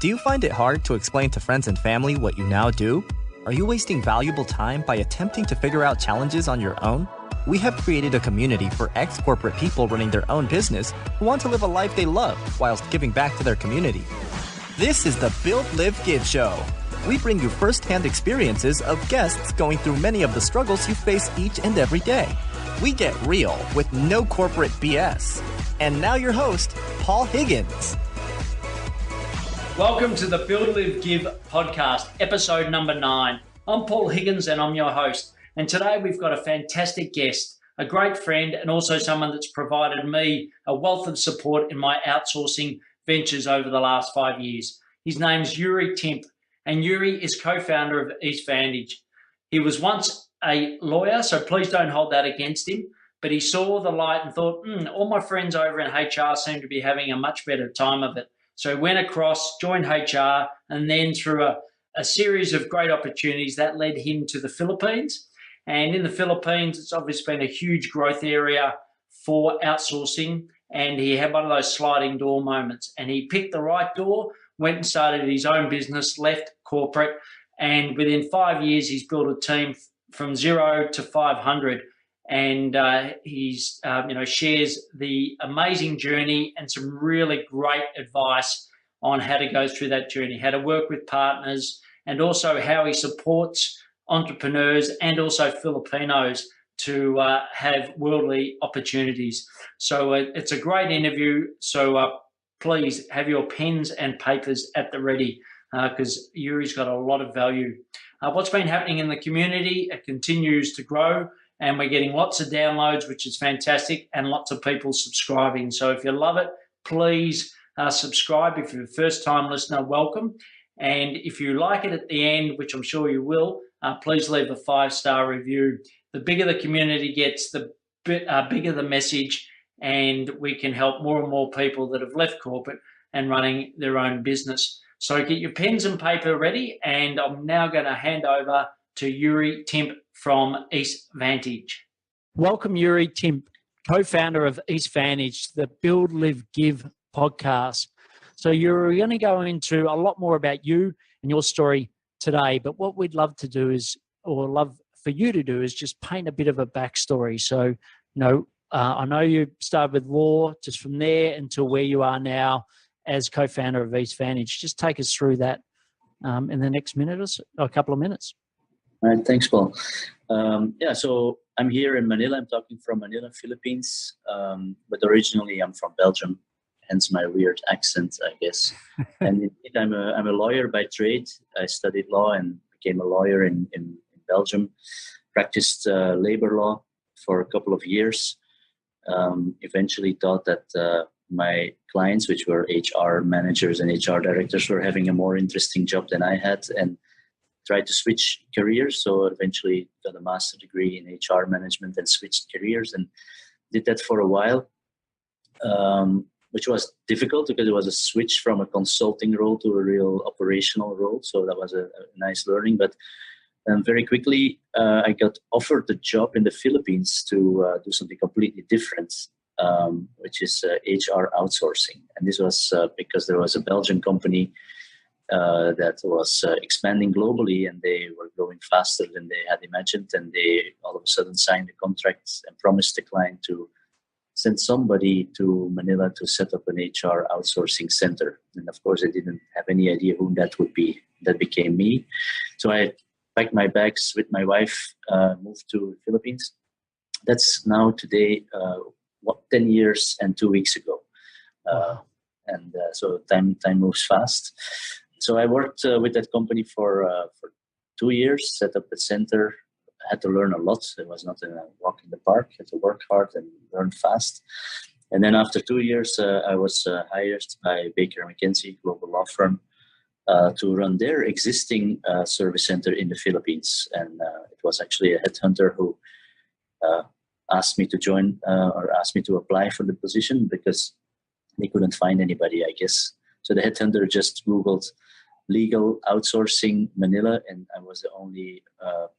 Do you find it hard to explain to friends and family what you now do? Are you wasting valuable time by attempting to figure out challenges on your own? We have created a community for ex-corporate people running their own business who want to live a life they love whilst giving back to their community. This is the Build, Live, Give show. We bring you first-hand experiences of guests going through many of the struggles you face each and every day. We get real with no corporate BS. And now your host, Paul Higgins. Welcome to the Build, Live, Give podcast, episode number 9. I'm Paul Higgins and I'm your host. And today we've got a fantastic guest, a great friend, and also someone that's provided me a wealth of support in my outsourcing ventures over the last 5 years. His name's Joeri Timp, and Yuri is co-founder of Eastvantage. He was once a lawyer, so please don't hold that against him, but he saw the light and thought, all my friends over in HR seem to be having a much better time of it. So he went across, joined HR, and then through a series of great opportunities that led him to the Philippines. And in the Philippines, it's obviously been a huge growth area for outsourcing, and he had one of those sliding door moments. And he picked the right door, went and started his own business, left corporate, and within 5 years, he's built a team from 0 to 500. And he's shares the amazing journey and some really great advice on how to go through that journey, how to work with partners, and also how he supports entrepreneurs and also Filipinos to have worldly opportunities. So it's a great interview. So please have your pens and papers at the ready because Yuri's got a lot of value. What's been happening in the community, it continues to grow. And we're getting lots of downloads, which is fantastic, and lots of people subscribing. So if you love it, please subscribe. If you're a first-time listener, welcome. And if you like it at the end, which I'm sure you will, please leave a 5-star review. The bigger the community gets, the bigger the message, and we can help more and more people that have left corporate and running their own business. So get your pens and paper ready, and I'm now going to hand over to Joeri Timp from Eastvantage. Welcome, Joeri Timp, co-founder of Eastvantage, the Build, Live, Give podcast. So you're going to go into a lot more about you and your story today, but what we'd love to do is, or love for you to do, is just paint a bit of a backstory. So, I know you started with law, just from there until where you are now as co-founder of Eastvantage. Just take us through that in the next minute or so, a couple of minutes. All right, thanks, Paul. So I'm here in Manila. I'm talking from Manila, Philippines, but originally I'm from Belgium, hence my weird accent, I guess. And indeed, I'm a lawyer by trade. I studied law and became a lawyer in Belgium, practiced labor law for a couple of years, eventually thought that my clients, which were HR managers and HR directors, were having a more interesting job than I had, and tried to switch careers. So eventually got a master's degree in HR management and switched careers and did that for a while, which was difficult because it was a switch from a consulting role to a real operational role. So that was a nice learning. But very quickly, I got offered a job in the Philippines to do something completely different, which is HR outsourcing. And this was because there was a Belgian company that was expanding globally, and they were growing faster than they had imagined, and they all of a sudden signed a contract and promised the client to send somebody to Manila to set up an HR outsourcing center. And of course, I didn't have any idea who that would be. That became me. So I packed my bags with my wife, moved to the Philippines. That's now today 10 years and 2 weeks ago. So time moves fast. So I worked with that company for 2 years, set up the center. I had to learn a lot. It was not a walk in the park. I had to work hard and learn fast. And then after 2 years, I was hired by Baker McKenzie, global law firm, to run their existing service center in the Philippines. And it was actually a headhunter who asked me to join or asked me to apply for the position because they couldn't find anybody, I guess. So the headhunter just Googled legal outsourcing Manila, and I was the only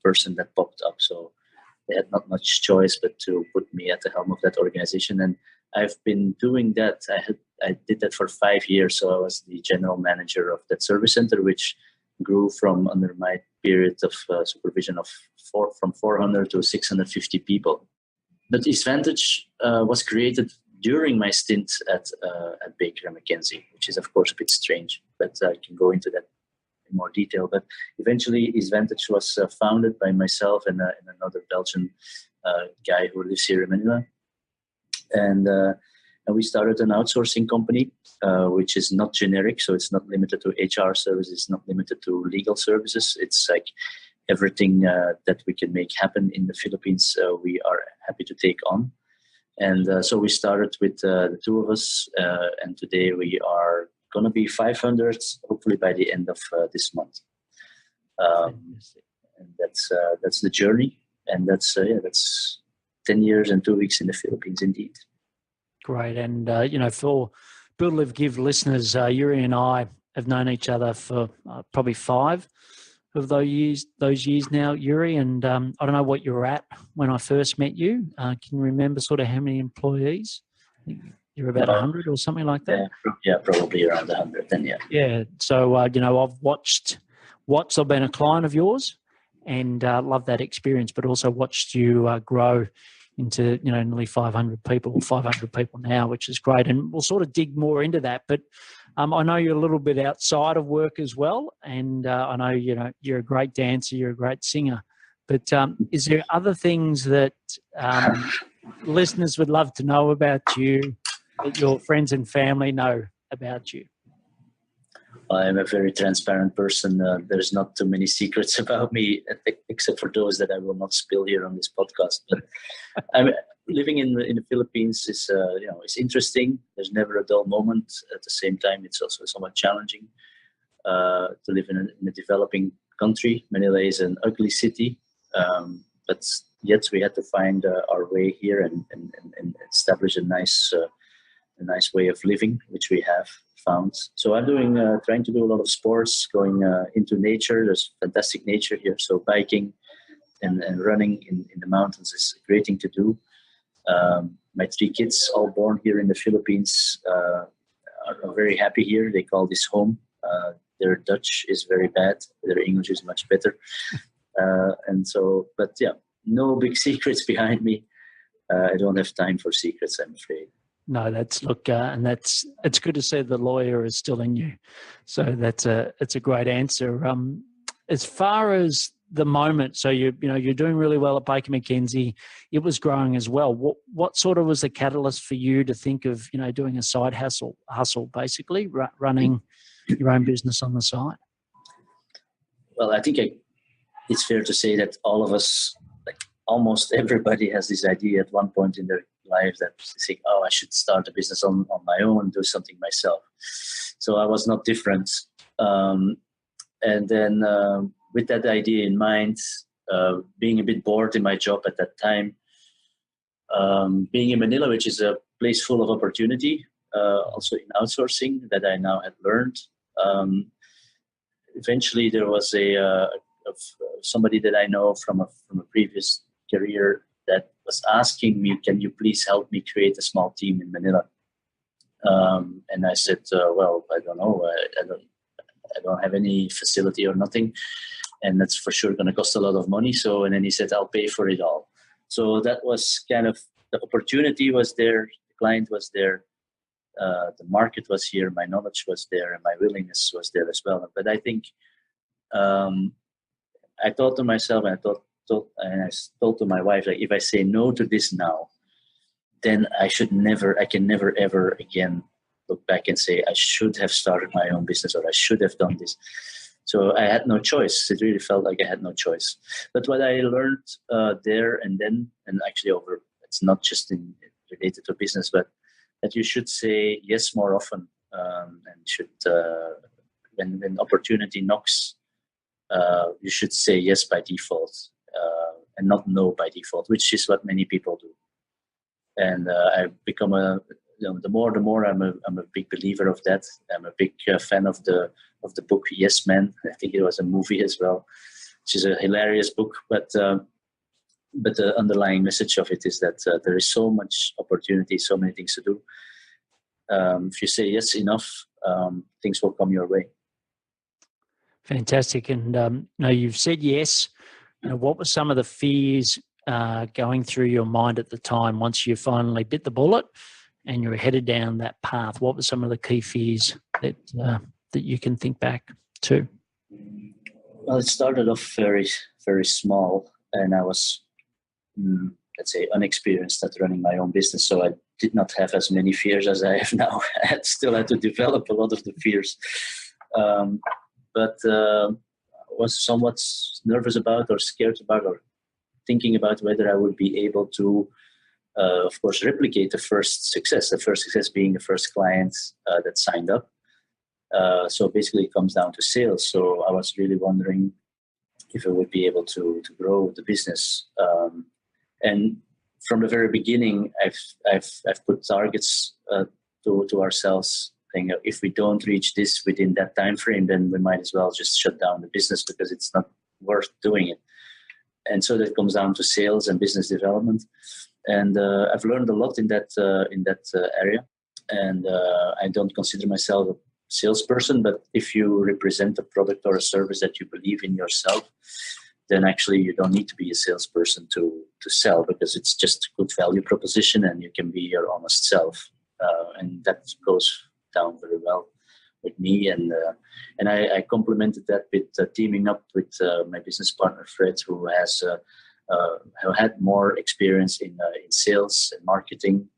person that popped up. So they had not much choice but to put me at the helm of that organization. And I've been doing that. I did that for 5 years. So I was the general manager of that service center, which grew from under my period of supervision of from 400 to 650 people. But Eastvantage was created during my stint at Baker McKenzie, which is of course a bit strange, but I can go into that in more detail. But eventually, Eastvantage was founded by myself and another Belgian guy who lives here in Manila, and we started an outsourcing company, which is not generic, so it's not limited to HR services, it's not limited to legal services. It's like everything that we can make happen in the Philippines, we are happy to take on. And so we started with the two of us, and today we are going to be 500, hopefully by the end of this month. And that's the journey, and that's 10 years and 2 weeks in the Philippines indeed. Great. And, for Build, Live, Give listeners, Yuri and I have known each other for probably 5 of those years now, Yuri. And I don't know what you were at when I first met you. Can you remember sort of how many employees? I think you're about 100 or something like that? Yeah, probably around 100 then, yeah. Yeah. So, I've I've been a client of yours and love that experience, but also watched you grow into, nearly 500 people now, which is great. And we'll sort of dig more into that. But I know you're a little bit outside of work as well. And I know, you're a great dancer, you're a great singer. But is there other things that listeners would love to know about you, that your friends and family know about you? I'm a very transparent person. There's not too many secrets about me, except for those that I will not spill here on this podcast. But living in the Philippines is, it's interesting. There's never a dull moment. At the same time, it's also somewhat challenging to live in a developing country. Manila is an ugly city, but yet we had to find our way here and establish a nice way of living, which we have found. So I'm trying to do a lot of sports, going into nature. There's fantastic nature here. So biking and running in the mountains is a great thing to do. My 3 kids, all born here in the Philippines, are very happy here. They call this home. Their Dutch is very bad. Their English is much better. No big secrets behind me. I don't have time for secrets, I'm afraid. No, it's good to see the lawyer is still in you. So it's a great answer. As far as the moment, so you're doing really well at Baker McKenzie. It was growing as well. What sort of was the catalyst for you to think of doing a side hustle basically running your own business on the side? Well, I think it's fair to say that all of us, like almost everybody, has this idea at one point in their life that they think, I should start a business on my own and do something myself. So I was not different. And then with that idea in mind, being a bit bored in my job at that time, being in Manila, which is a place full of opportunity, also in outsourcing that I now had learned. Eventually there was somebody that I know from a previous career that was asking me, can you please help me create a small team in Manila? And I said, well, I don't know. I don't have any facility or nothing. And that's for sure going to cost a lot of money. And then he said, I'll pay for it all. So that was kind of, the opportunity was there. The client was there. The market was here. My knowledge was there. And my willingness was there as well. But I think I thought to myself, and I told to my wife, like, if I say no to this now, then I can never ever again look back and say I should have started my own business or I should have done this. So I had no choice. It really felt like I had no choice. But what I learned there and then, and actually it's not just related to business, but that you should say yes more often, and should when opportunity knocks, you should say yes by default. And not no by default, which is what many people do. And I've become the more I'm a big believer of that. I'm a big fan of the book Yes Man. I think it was a movie as well, which is a hilarious book. But But the underlying message of it is that there is so much opportunity, so many things to do. If you say yes enough, things will come your way. Fantastic. And you've said yes. What were some of the fears going through your mind at the time once you finally bit the bullet and you were headed down that path? What were some of the key fears that you can think back to? Well, it started off very, very small, and I was, let's say, unexperienced at running my own business, so I did not have as many fears as I have now. I still had to develop a lot of the fears. But was somewhat nervous about or scared about or thinking about whether I would be able to, of course, replicate the first success being the first client that signed up. So basically it comes down to sales. So I was really wondering if I would be able to grow the business. And from the very beginning, I've put targets to ourselves. If we don't reach this within that time frame, then we might as well just shut down the business because it's not worth doing it. And so that comes down to sales and business development. And I've learned a lot in that area. And I don't consider myself a salesperson, but if you represent a product or a service that you believe in yourself, then actually you don't need to be a salesperson to sell, because it's just a good value proposition and you can be your honest self. And that goes down very well with me, and I complemented that with teaming up with my business partner Fred, who had more experience in sales and marketing,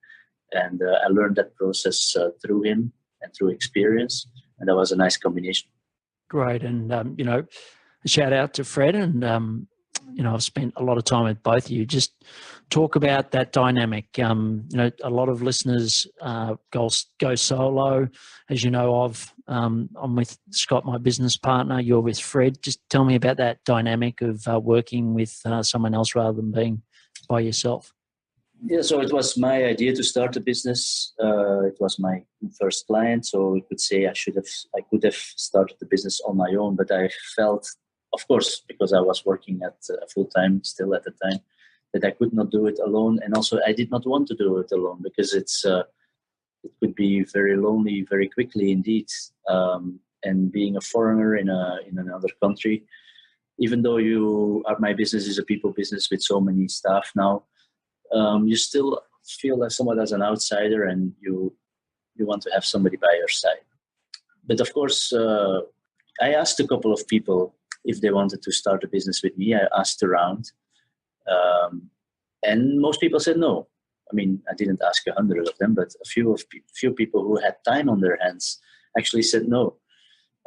and I learned that process through him and through experience, and that was a nice combination. Great, and a shout out to Fred, and I've spent a lot of time with both of you. Just talk about that dynamic. A lot of listeners go solo. As you know, I'm with Scott, my business partner. You're with Fred. Just tell me about that dynamic of working with someone else rather than being by yourself. Yeah, so it was my idea to start a business. It was my first client, so we could say I could have started the business on my own, but I felt, of course, because I was working at full-time still at the time, that I could not do it alone. And also I did not want to do it alone, because it could be very lonely very quickly indeed. And being a foreigner in another country, even though my business is a people business with so many staff now, you still feel like somewhat as an outsider, and you want to have somebody by your side. But of course, I asked a couple of people if they wanted to start a business with me. I asked around, and most people said no. I mean, I didn't ask 100 of them, but a few people who had time on their hands actually said no.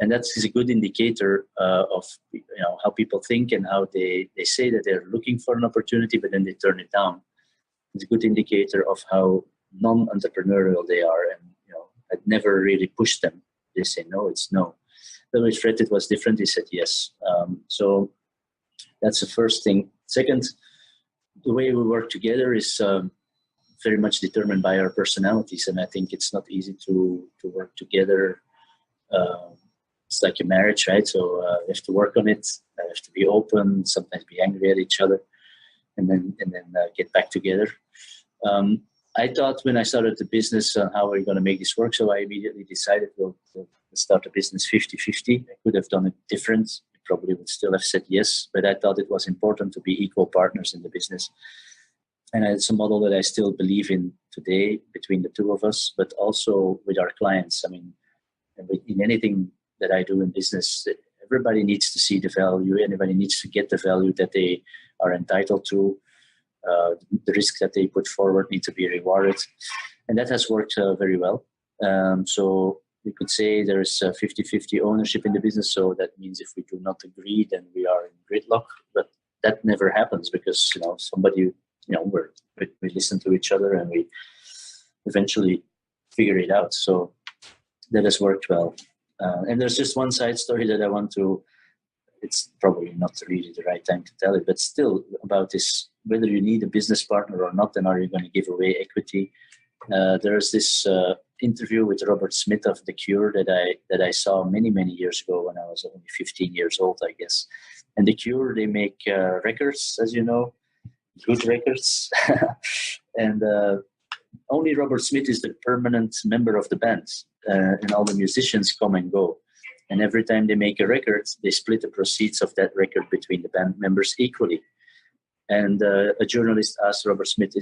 And that is a good indicator of how people think and how they say that they're looking for an opportunity, but then they turn it down. It's a good indicator of how non-entrepreneurial they are, and I'd never really pushed them. They say no, it's no. But with Fred, it was different. He said yes. So that's the first thing. Second, the way we work together is very much determined by our personalities, and I think it's not easy to work together. It's like a marriage, right? So you have to work on it. You have to be open, sometimes be angry at each other, and then get back together. I thought when I started the business how we're going to make this work, so I immediately decided we'll start a business 50-50. I could have done it different. I probably would still have said yes, but I thought it was important to be equal partners in the business. And it's a model that I still believe in today between the two of us, but also with our clients. I mean, in anything that I do in business, everybody needs to see the value. Everybody needs to get the value that they are entitled to. The risk that they put forward need to be rewarded. And that has worked very well. So we could say there is 50-50 ownership in the business. So that means if we do not agree, then we are in gridlock. But that never happens because, somebody, we listen to each other and we eventually figure it out. So that has worked well. And there's just one side story that I want to, it's probably not really the right time to tell it, but still about this, whether you need a business partner or not, and are you going to give away equity? There's this interview with Robert Smith of The Cure that I saw many, many years ago when I was only 15 years old, I guess. And The Cure, they make records, as you know, good records. And only Robert Smith is the permanent member of the band, and all the musicians come and go. And every time they make a record, they split the proceeds of that record between the band members equally. And a journalist asked Robert Smith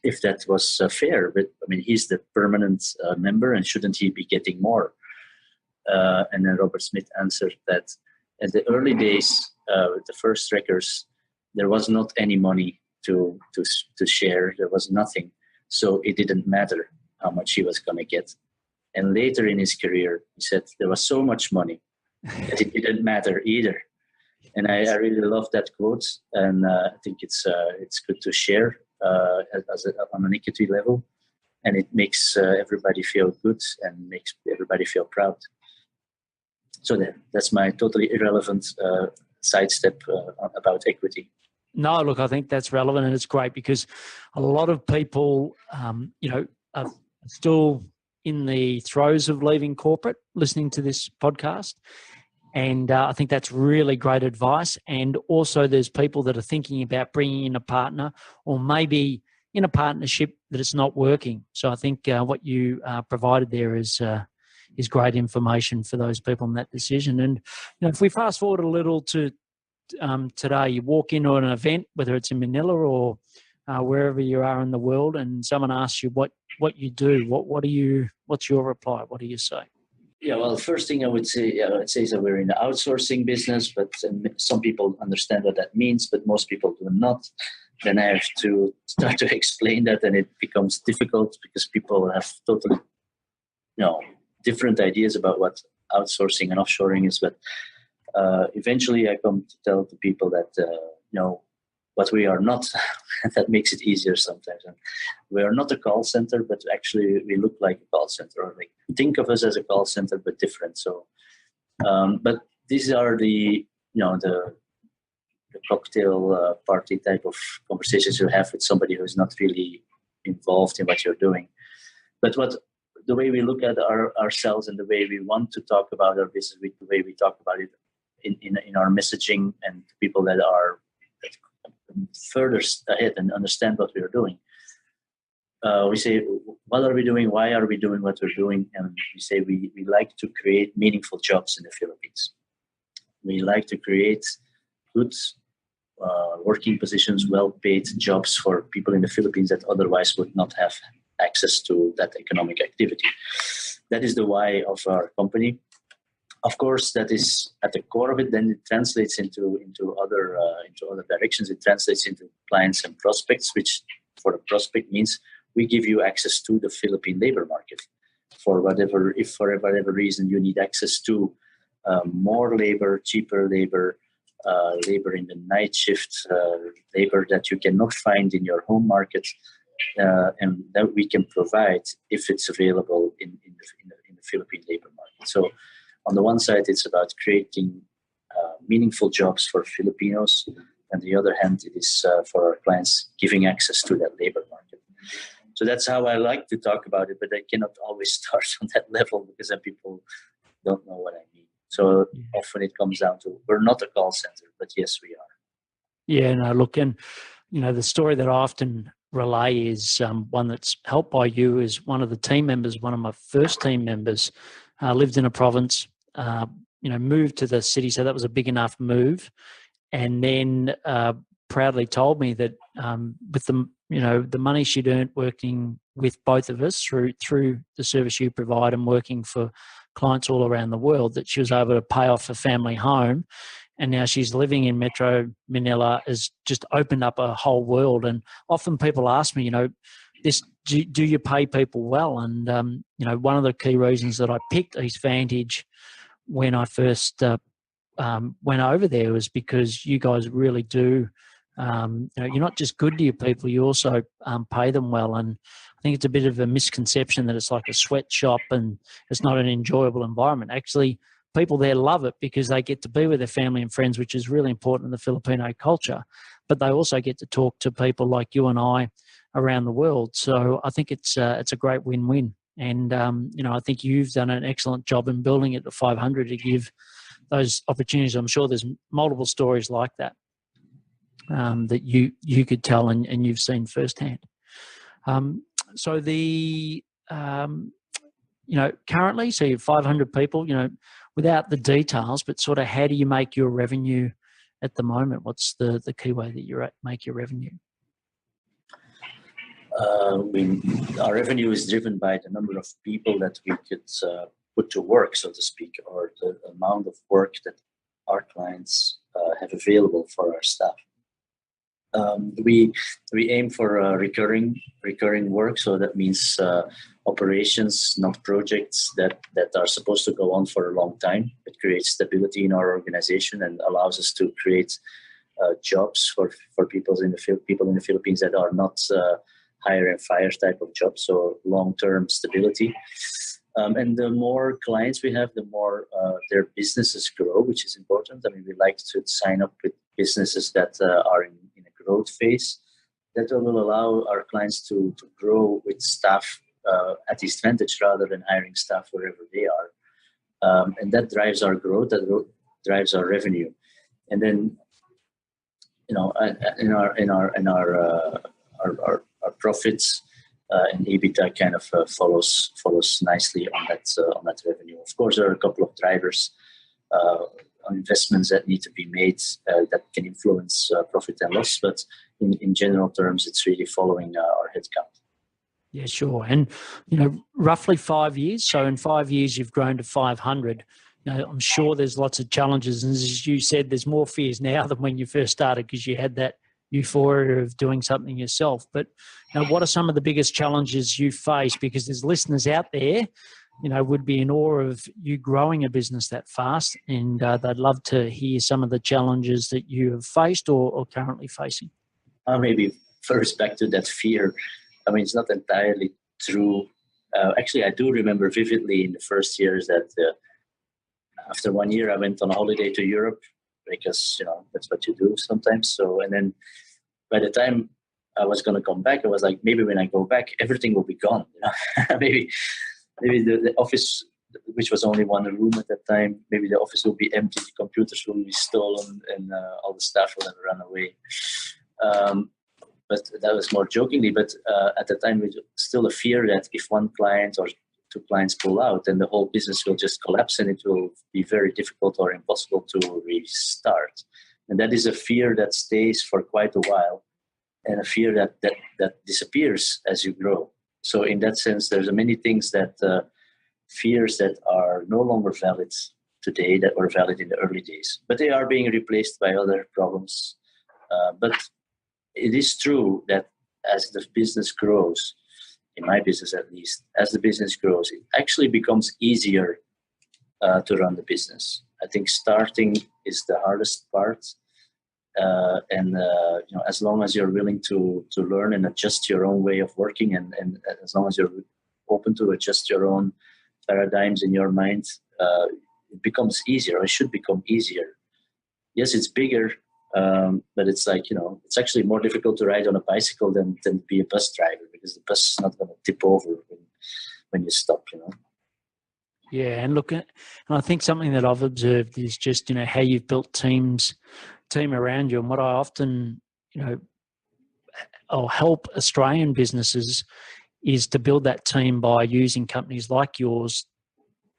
if that was fair. But I mean, he's the permanent member, and shouldn't he be getting more? And then Robert Smith answered that at the early days, with the first records, there was not any money to share. There was nothing. So it didn't matter how much he was going to get. And later in his career, he said there was so much money that it didn't matter either. And I really love that quote. And I think it's good to share on an equity level. And it makes everybody feel good and makes everybody feel proud. So that's my totally irrelevant sidestep about equity. No, look, I think that's relevant, and it's great because a lot of people, are still in the throes of leaving corporate, listening to this podcast. And I think that's really great advice. And also there's people that are thinking about bringing in a partner, or maybe in a partnership that it's not working. So I think what you provided there is great information for those people in that decision. And if we fast forward a little to today, you walk into an event, whether it's in Manila or wherever you are in the world, and someone asks you what you do, what's your reply? What do you say? Yeah, well, the first thing I would say is that we're in the outsourcing business, but some people understand what that means, but most people do not. Then I have to start to explain that, and it becomes difficult because people have totally, different ideas about what outsourcing and offshoring is. But eventually I come to tell the people that, what we are not. That makes it easier sometimes. And we are not a call center, but actually we look like a call center. Or think of us as a call center, but different. So, but these are the cocktail party type of conversations you have with somebody who is not really involved in what you're doing. But the way we look at ourselves and the way we want to talk about our business, the way we talk about it in our messaging, and people that are further ahead and understand what we are doing. We say, what are we doing? Why are we doing what we're doing? And we say we like to create meaningful jobs in the Philippines. We like to create good working positions, well-paid jobs for people in the Philippines that otherwise would not have access to that economic activity. That is the why of our company. Of course, that is at the core of it. Then it translates into other directions. It translates into clients and prospects, which for the prospect means we give you access to the Philippine labor market for whatever reason you need access to more labor, cheaper labor, labor in the night shift, labor that you cannot find in your home market, and that we can provide if it's available in the Philippine labor market. So, on the one side, it's about creating meaningful jobs for Filipinos. On the other hand, it is for our clients giving access to that labor market. So that's how I like to talk about it, but I cannot always start on that level because then people don't know what I mean. So often it comes down to, we're not a call center, but yes, we are. Yeah, no, look, and the story that I often relay is one that's helped by you. Is one of the team members, one of my first team members, lived in a province, moved to the city, so that was a big enough move, and then proudly told me that with the money she'd earned working with both of us through the service you provide and working for clients all around the world, that she was able to pay off a family home, and now she's living in Metro Manila, has just opened up a whole world. And often people ask me, do you pay people well? And one of the key reasons that I picked Eastvantage when I first went over there was because you guys really do. You're not just good to your people, you also pay them well. And I think it's a bit of a misconception that it's like a sweatshop and it's not an enjoyable environment. Actually, people there love it because they get to be with their family and friends, which is really important in the Filipino culture. But they also get to talk to people like you and I around the world. So I think it's a great win-win. And, I think you've done an excellent job in building it to 500 to give those opportunities. I'm sure there's multiple stories like that. that you could tell and you've seen firsthand. So the currently, so you have 500 people. Without the details, but sort of how do you make your revenue at the moment? What's the key way that you make your revenue? Our revenue is driven by the number of people that we could put to work, so to speak, or the amount of work that our clients have available for our staff. We aim for recurring work, so that means operations, not projects that are supposed to go on for a long time. It creates stability in our organization and allows us to create jobs for people in the Philippines that are not hire and fire type of jobs, so long-term stability. And the more clients we have, the more their businesses grow, which is important. I mean, we like to sign up with businesses that are in a growth phase. That will allow our clients to grow with staff at Eastvantage rather than hiring staff wherever they are. And that drives our growth, that drives our revenue. And then, in our profits and EBITDA kind of follows nicely on that revenue. Of course, there are a couple of drivers, investments that need to be made that can influence profit and loss, but in general terms, it's really following our headcount. Yeah, sure. And roughly 5 years. So in 5 years, you've grown to 500. I'm sure there's lots of challenges, and as you said, there's more fears now than when you first started because you had that euphoria of doing something yourself. But what are some of the biggest challenges you face? Because there's listeners out there, would be in awe of you growing a business that fast, and they'd love to hear some of the challenges that you have faced or currently facing. Maybe first back to that fear. I mean, it's not entirely true. Actually, I do remember vividly in the first years that after 1 year, I went on a holiday to Europe because, that's what you do sometimes. So, and then by the time I was going to come back, I was like, maybe when I go back, everything will be gone. maybe the office, which was only one room at that time, maybe the office will be empty, the computers will be stolen, and all the staff will have run away. But that was more jokingly. But at the time, we still a fear that if one client or two clients pull out, then the whole business will just collapse and it will be very difficult or impossible to restart. And that is a fear that stays for quite a while, and a fear that disappears as you grow. So in that sense, there's many things that fears that are no longer valid today that were valid in the early days, but they are being replaced by other problems. But it is true that as the business grows, in my business at least, as the business grows, it actually becomes easier to run the business. I think starting is the hardest part. As long as you're willing to learn and adjust your own way of working, and as long as you're open to adjust your own paradigms in your mind, it becomes easier. It should become easier. Yes, it's bigger, but it's like, it's actually more difficult to ride on a bicycle than be a bus driver, because the bus is not going to tip over when you stop, Yeah, and I think something that I've observed is just, how you've built team around you. And what I often, I'll help Australian businesses is to build that team by using companies like yours,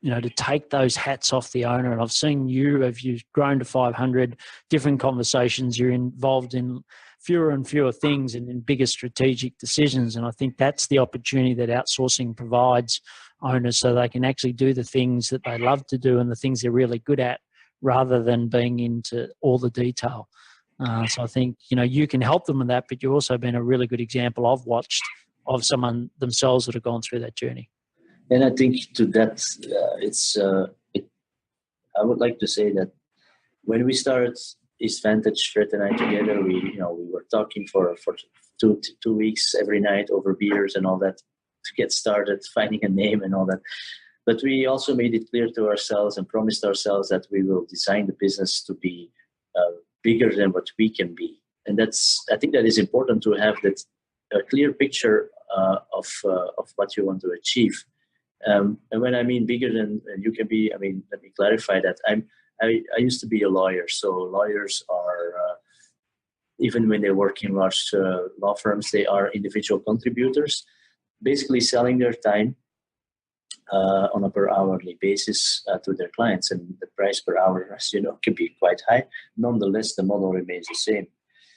to take those hats off the owner. And I've seen you've grown to 500 different conversations. You're involved in fewer and fewer things and in bigger strategic decisions. And I think that's the opportunity that outsourcing provides owners, so they can actually do the things that they love to do and the things they're really good at, rather than being into all the detail. So I think, you can help them with that, but you've also been a really good example I've watched of someone themselves that have gone through that journey. And I think to that, I would like to say that when we started Eastvantage, Fred and I together, we were talking for 2 weeks every night over beers and all that to get started, finding a name and all that. But we also made it clear to ourselves and promised ourselves that we will design the business to be bigger than what we can be. And I think that is important, to have a clear picture of what you want to achieve. And when I mean bigger than you can be, let me clarify that. I used to be a lawyer, so lawyers are even when they work in large law firms, they are individual contributors, basically selling their time on a per hourly basis to their clients. And the price per hour, as you know, can be quite high. Nonetheless, the model remains the same.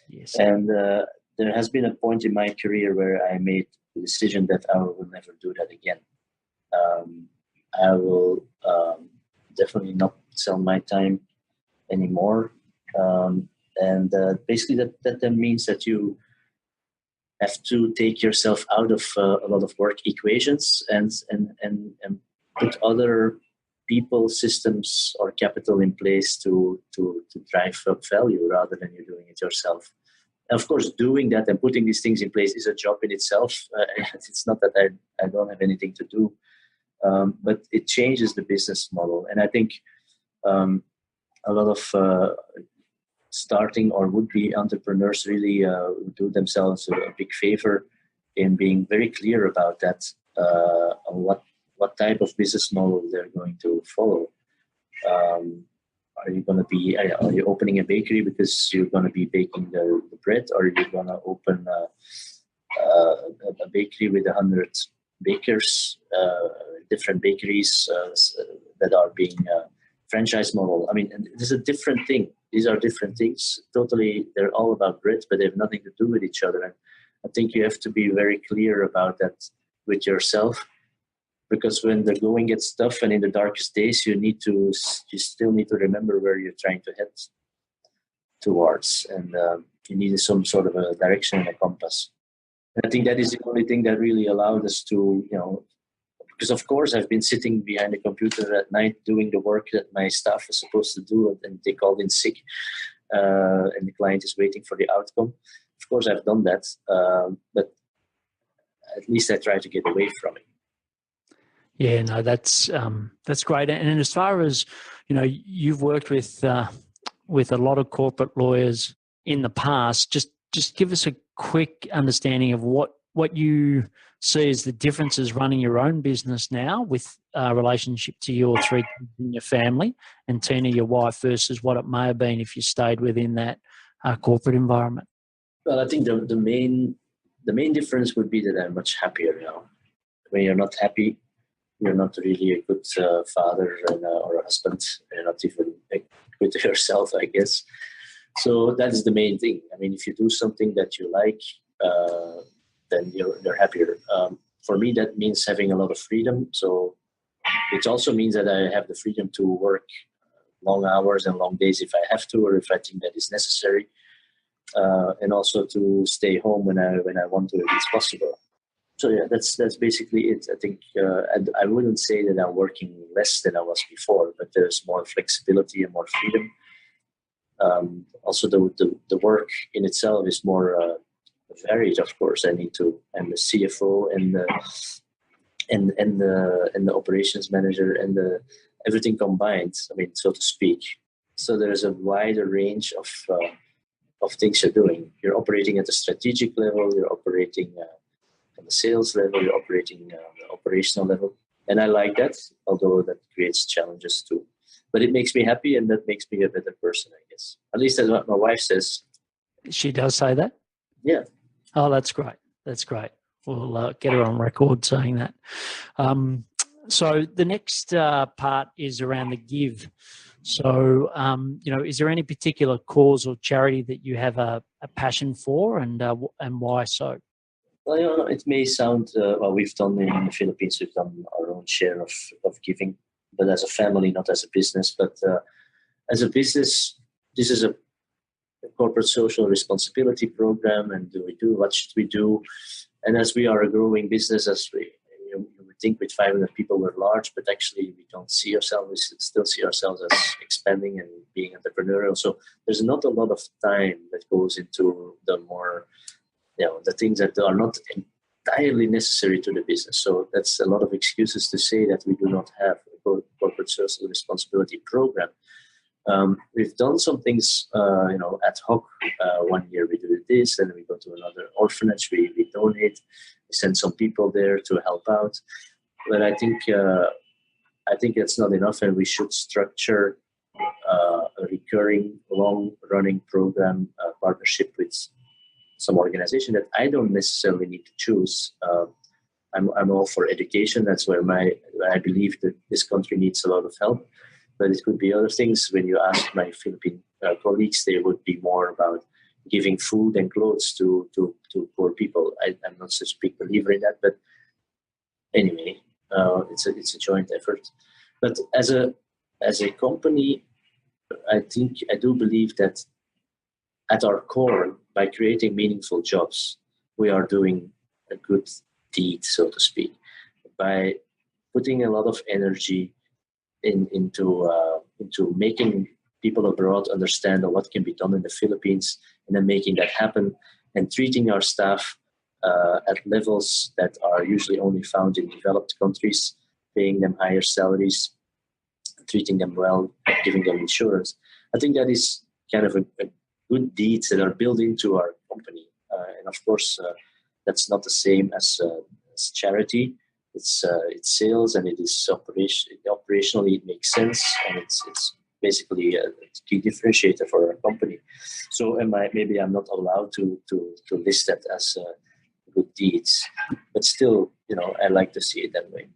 Yes. And there has been a point in my career where I made the decision that I will never do that again. I will definitely not sell my time anymore. And basically that means that you have to take yourself out of a lot of work equations and put other people, systems, or capital in place to drive up value rather than you doing it yourself. And of course, doing that and putting these things in place is a job in itself. It's not that I don't have anything to do, but it changes the business model. And I think a lot of starting or would-be entrepreneurs really do themselves a big favor in being very clear about that, on what type of business model they're going to follow. Are you opening a bakery because you're going to be baking the bread, or are you going to open a bakery with 100 bakers, different bakeries that are being franchise model? I mean, this is a different thing. These are different things. Totally, they're all about bread, but they have nothing to do with each other. And I think you have to be very clear about that with yourself, because when the going gets tough and in the darkest days, you still need to remember where you're trying to head towards, and you need some sort of a direction and a compass. And I think that is the only thing that really allowed us to, because of course I've been sitting behind the computer at night doing the work that my staff is supposed to do, and they called in sick, and the client is waiting for the outcome. Of course I've done that, but at least I try to get away from it. Yeah, no, that's great. And as far as you've worked with a lot of corporate lawyers in the past, just give us a quick understanding of what you see as the differences running your own business now with relationship to your 3 kids in your family and Tina, your wife, versus what it may have been if you stayed within that corporate environment. Well, I think the main difference would be that I'm much happier now. When you're not happy, you're not really a good father or a husband. You're not even good to yourself, I guess. So that's the main thing. I mean, if you do something that you like, then you're happier. For me, that means having a lot of freedom. So it also means that I have the freedom to work long hours and long days if I have to, or if I think that is necessary, and also to stay home when I want to, if it's possible. So yeah, that's basically it. I think I wouldn't say that I'm working less than I was before, but there's more flexibility and more freedom. Also, the work in itself is more varied. Of course, I'm the CFO and the operations manager and everything combined. I mean, so to speak. So there's a wider range of things you're doing. You're operating at the strategic level. You're operating on the sales level, you're operating on the operational level. And I like that, although that creates challenges too. But it makes me happy, and that makes me a better person, I guess. At least that's what my wife says. She does say that? Yeah. Oh, that's great. That's great. We'll get her on record saying that. So the next part is around the give. So, is there any particular cause or charity that you have a passion for, and why so? Well, it may sound, we've done in the Philippines, we've done our own share of giving, but as a family, not as a business. But as a business, this is a corporate social responsibility program, and what should we do? And as we are a growing business, you would think with 500 people we're large, but actually we don't see ourselves, we still see ourselves as expanding and being entrepreneurial. So there's not a lot of time that goes into the more, the things that are not entirely necessary to the business. So that's a lot of excuses to say that we do not have a corporate social responsibility program. We've done some things, ad hoc. 1 year we do this, and we go to another orphanage. We donate. We send some people there to help out. But I think that's not enough, and we should structure a recurring, long-running program partnership with some organization that I don't necessarily need to choose. I'm all for education. That's where I believe that this country needs a lot of help. But it could be other things. When you ask my Philippine colleagues, they would be more about giving food and clothes to poor people. I'm not such a big believer in that, but anyway, it's a joint effort. But as a company, I do believe that at our core, by creating meaningful jobs, we are doing a good deed, so to speak, by putting a lot of energy into making people abroad understand what can be done in the Philippines, and then making that happen, and treating our staff at levels that are usually only found in developed countries, paying them higher salaries, treating them well, giving them insurance. I think that is kind of a good deeds that are built into our company. And of course, that's not the same as charity. It's sales, and it is operationally it makes sense, and it's basically a key differentiator for our company. So maybe I'm not allowed to list that as good deeds, but still, I like to see it that way.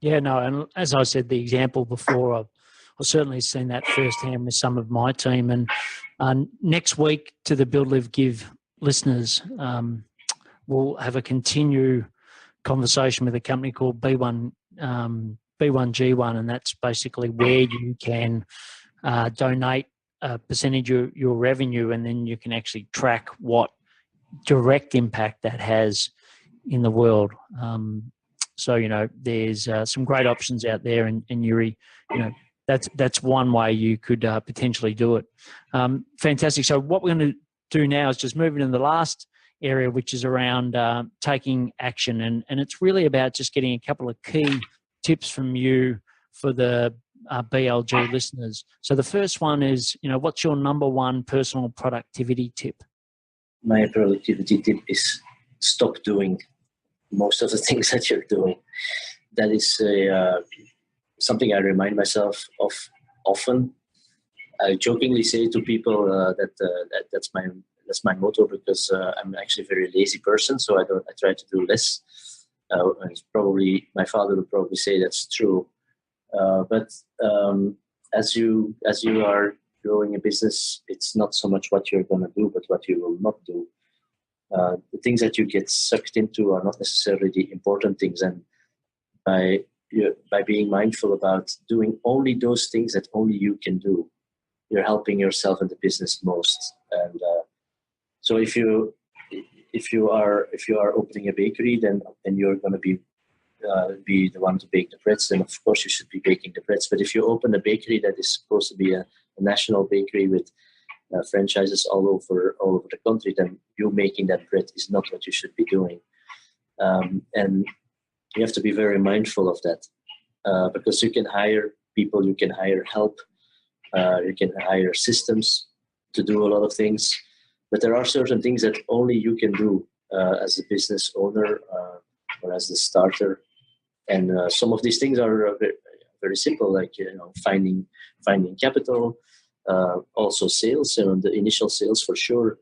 Yeah, no, and as I said, the example before, I've certainly seen that firsthand with some of my team. And next week, to the Build, Live, Give listeners, we'll have a continue conversation with a company called B1G1, and that's basically where you can donate a percentage of your revenue, and then you can actually track what direct impact that has in the world. So, there's some great options out there, and Yuri, that's one way you could potentially do it. Fantastic. So what we're going to do now is just move into the last area, which is around taking action. And it's really about just getting a couple of key tips from you for the BLG listeners. So the first one is, what's your number one personal productivity tip? My productivity tip is stop doing most of the things that you're doing. That is something I remind myself of often. I jokingly say to people that's my motto, because I'm actually a very lazy person, so I try to do less. And probably my father would probably say that's true. But as you are growing a business, it's not so much what you're going to do, but what you will not do. The things that you get sucked into are not necessarily the important things, and by being mindful about doing only those things that only you can do, you're helping yourself and the business most. And so if you are opening a bakery, then you're going to be the one to bake the breads, then of course you should be baking the breads. But if you open a bakery that is supposed to be a national bakery with franchises all over the country, then you making that bread is not what you should be doing. And you have to be very mindful of that, because you can hire people, you can hire help, you can hire systems to do a lot of things, but there are certain things that only you can do as a business owner or as the starter. And some of these things are very, very simple, like finding capital, also sales, the initial sales for sure,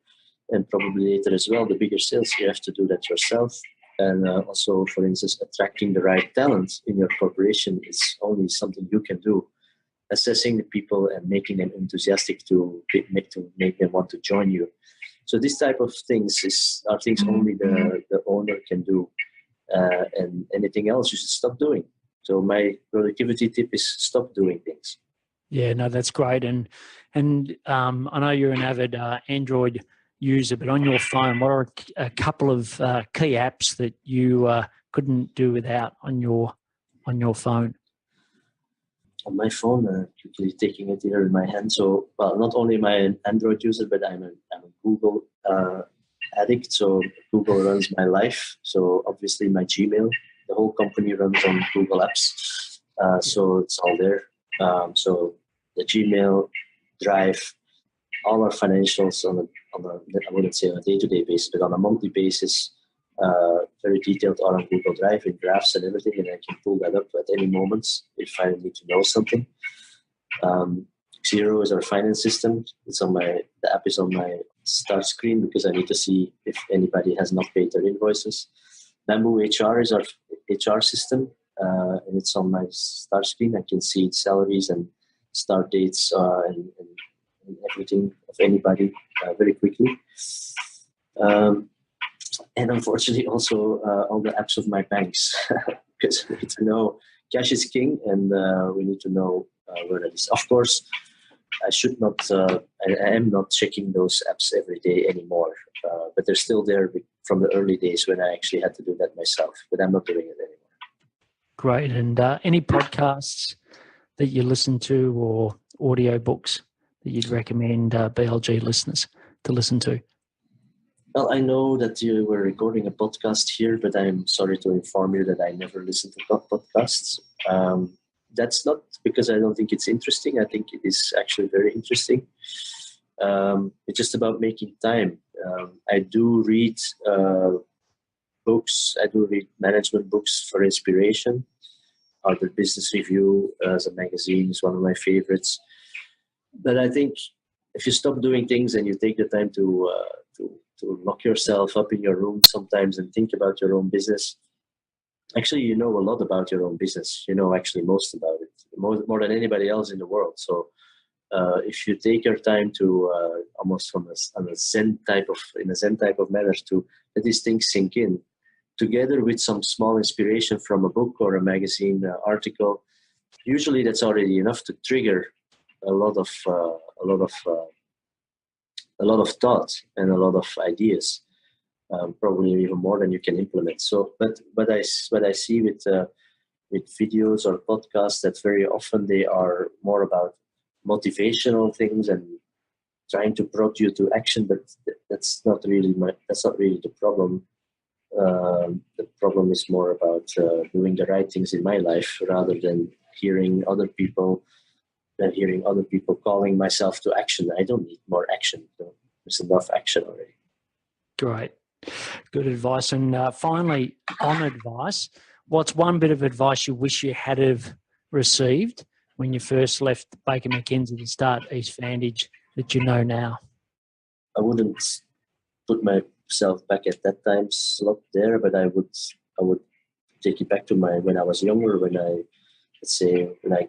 and probably later as well, the bigger sales. You have to do that yourself. And also, for instance, attracting the right talent in your corporation is only something you can do. Assessing the people and making them enthusiastic to make them want to join you. So this type of things are things only the owner can do. And anything else you should stop doing. So my productivity tip is stop doing things. Yeah, no, that's great. And I know you're an avid Android user, but on your phone, what are a couple of key apps that you couldn't do without on your phone? On my phone, quickly taking it here in my hand. So, well, not only am I an Android user, but I'm a Google addict. So Google runs my life. So obviously my Gmail, the whole company runs on Google Apps. So it's all there. So the Gmail, Drive, all our financials on a I wouldn't say on a day-to-day basis, but on a monthly basis, very detailed are on Google Drive in graphs and everything, and I can pull that up at any moment if I need to know something. Xero is our finance system. The app is on my start screen because I need to see if anybody has not paid their invoices. Bamboo HR is our HR system, and it's on my start screen. I can see salaries and start dates and everything of anybody very quickly. And unfortunately also all the apps of my banks, because we need to know cash is king, and we need to know where that is. Of course, I should not, I am not checking those apps every day anymore, but they're still there from the early days when I actually had to do that myself, but I'm not doing it anymore. Great. And any podcasts that you listen to or audio books that you'd recommend BLG listeners to listen to? Well, I know that you were recording a podcast here, but I'm sorry to inform you that I never listen to podcasts. That's not because I don't think it's interesting. I think it is actually very interesting. It's just about making time. I do read books. I do read management books for inspiration. Harvard Business Review as a magazine is one of my favorites. But I think if you stop doing things and you take the time to lock yourself up in your room sometimes and think about your own business, actually you know a lot about your own business. You know actually most about it, more than anybody else in the world. So if you take your time to almost in a Zen type of manner to let these things sink in, together with some small inspiration from a book or a magazine article, usually that's already enough to trigger a lot of thought and a lot of ideas, probably even more than you can implement. So, but I see with videos or podcasts that very often they are more about motivational things and trying to prod you to action, but that's not really the problem. The problem is more about doing the right things in my life rather than hearing other people calling myself to action. I don't need more action. There's enough action already. Great. Good advice. And finally, on advice, what's one bit of advice you wish you had have received when you first left Baker McKenzie to start Eastvantage that you know now? I wouldn't put myself back at that time slot there, but I would take it back to when I was younger, when I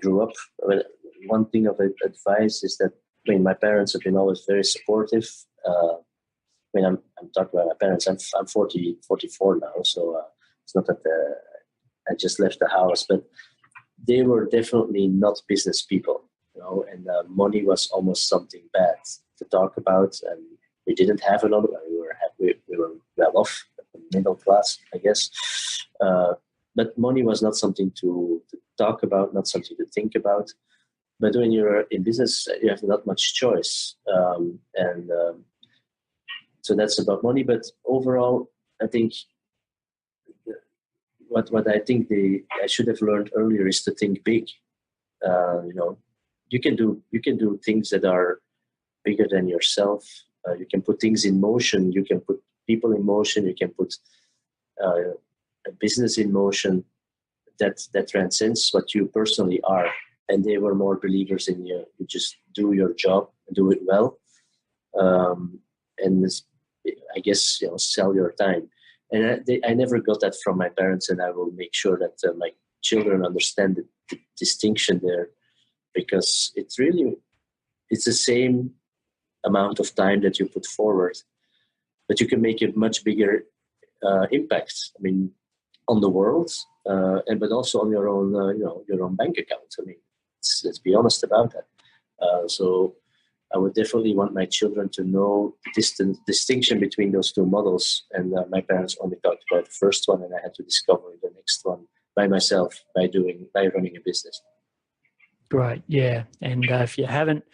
grew up. One thing of advice is that my parents have been always very supportive. I'm talking about my parents. I'm 44 now, so it's not that I just left the house, but they were definitely not business people, and money was almost something bad to talk about, and we didn't have a lot of money. We were well off, middle class, I guess, but money was not something to talk about, not something to think about. But when you're in business, you have not much choice, so that's about money. But overall, I think what I think I should have learned earlier is to think big. You can do things that are bigger than yourself. You can put things in motion. You can put people in motion. You can put a business in motion that transcends what you personally are. And they were more believers in you. You just do your job and do it well, and I guess sell your time. And I never got that from my parents, and I will make sure that my children understand the distinction there, because it's the same amount of time that you put forward, but you can make a much bigger impact. I mean, on the world, but also on your own bank account. I mean, let's be honest about that. So I would definitely want my children to know the distinction between those two models. And my parents only talked about the first one, and I had to discover the next one by myself by running a business. Great, yeah. And if you haven't,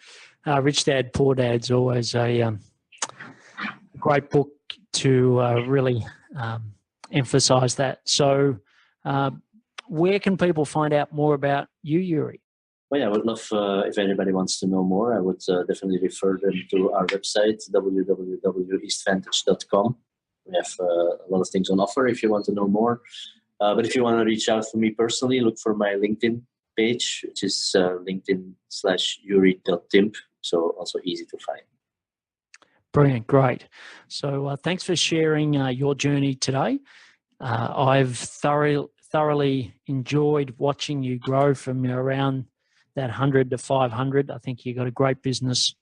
Rich Dad, Poor Dad's always a great book to really emphasize that. So where can people find out more about you, Yuri? Well, yeah, I would love if anybody wants to know more. I would definitely refer them to our website, www.eastvantage.com. We have a lot of things on offer if you want to know more. But if you want to reach out for me personally, look for my LinkedIn. page, which is LinkedIn/Joeri.Timp. So also easy to find. Brilliant. Great. So thanks for sharing your journey today. I've thoroughly enjoyed watching you grow from around that 100 to 500. I think you've got a great business.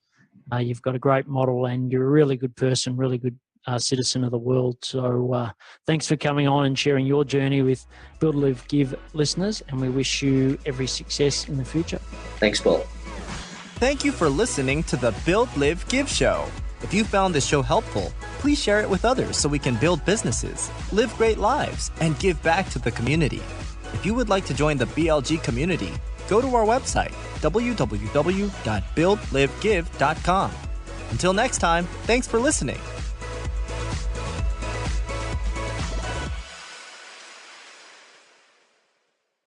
You've got a great model, and you're a really good person, really good citizen of the world. So thanks for coming on and sharing your journey with Build, Live, Give listeners, and we wish you every success in the future. Thanks, Paul. Thank you for listening to the Build, Live, Give show. If you found this show helpful, please share it with others so we can build businesses, live great lives, and give back to the community. If you would like to join the BLG community, go to our website, www.buildlivegive.com. Until next time, thanks for listening.